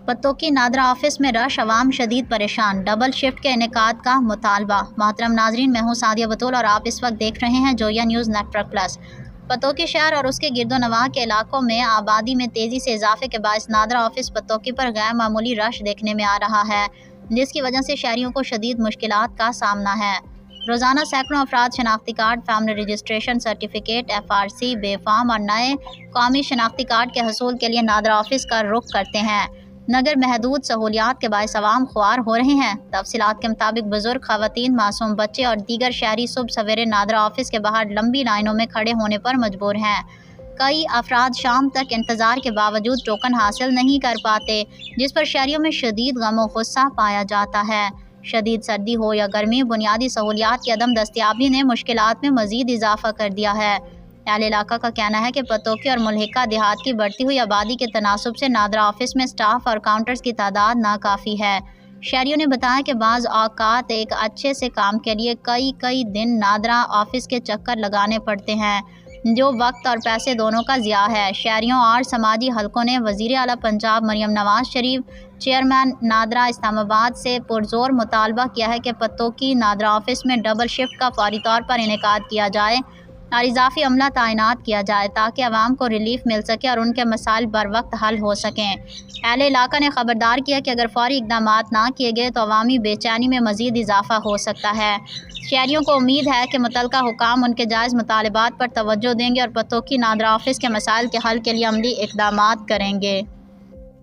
Pattoki NADRA office میں رش، عوام شدید پریشان، ڈبل شفٹ کے انعقاد کا مطالبہ۔ محترم ناظرین، میں ہوں سعدیہ بطول اور آپ اس وقت دیکھ رہے ہیں Joya news network plus. Pattoki شہر اور اس کے گرد و نواح کے علاقوں میں آبادی میں تیزی سے اضافے کے باعث نادرا آفس پتوکی پر غیر معمولی رش دیکھنے میں آ رہا ہے، جس کی وجہ سے شہریوں کو شدید مشکلات کا سامنا ہے۔ روزانہ سینکڑوں افراد شناختی card, family registration certificate, FRC، بے فارم اور نئے قومی شناختی کارڈ کے حصول کے لیے نادرا آفس کا رخ کرتے ہیں، مگر محدود سہولیات کے باعث عوام خوار ہو رہے ہیں۔ تفصیلات کے مطابق بزرگ، خواتین، معصوم بچے اور دیگر شہری صبح سویرے نادرا آفس کے باہر لمبی لائنوں میں کھڑے ہونے پر مجبور ہیں۔ کئی افراد شام تک انتظار کے باوجود ٹوکن حاصل نہیں کر پاتے، جس پر شہریوں میں شدید غم و غصہ پایا جاتا ہے۔ شدید سردی ہو یا گرمی، بنیادی سہولیات کی عدم دستیابی نے مشکلات میں مزید اضافہ کر دیا ہے۔ اہل علاقہ کا کہنا ہے کہ پتوکی اور ملحقہ دیہات کی بڑھتی ہوئی آبادی کے تناسب سے نادرا آفس میں سٹاف اور کاؤنٹرز کی تعداد ناکافی ہے۔ شہریوں نے بتایا کہ بعض اوقات ایک اچھے سے کام کے لیے کئی دن نادرا آفس کے چکر لگانے پڑتے ہیں، جو وقت اور پیسے دونوں کا ضیاع ہے۔ شہریوں اور سماجی حلقوں نے وزیر اعلیٰ پنجاب مریم نواز شریف، چیئرمین نادرا اسلام آباد سے پرزور مطالبہ کیا ہے کہ پتوکی نادرا آفس میں ڈبل شفٹ کا فوری طور پر انعقاد کیا جائے اور اضافی عملہ تعینات کیا جائے تاکہ عوام کو ریلیف مل سکے اور ان کے مسائل بر وقت حل ہو سکیں۔ اہل علاقہ نے خبردار کیا کہ اگر فوری اقدامات نہ کیے گئے تو عوامی بے چینی میں مزید اضافہ ہو سکتا ہے۔ شہریوں کو امید ہے کہ متعلقہ حکام ان کے جائز مطالبات پر توجہ دیں گے اور پتوکی نادرا آفس کے مسائل کے حل کے لیے عملی اقدامات کریں گے۔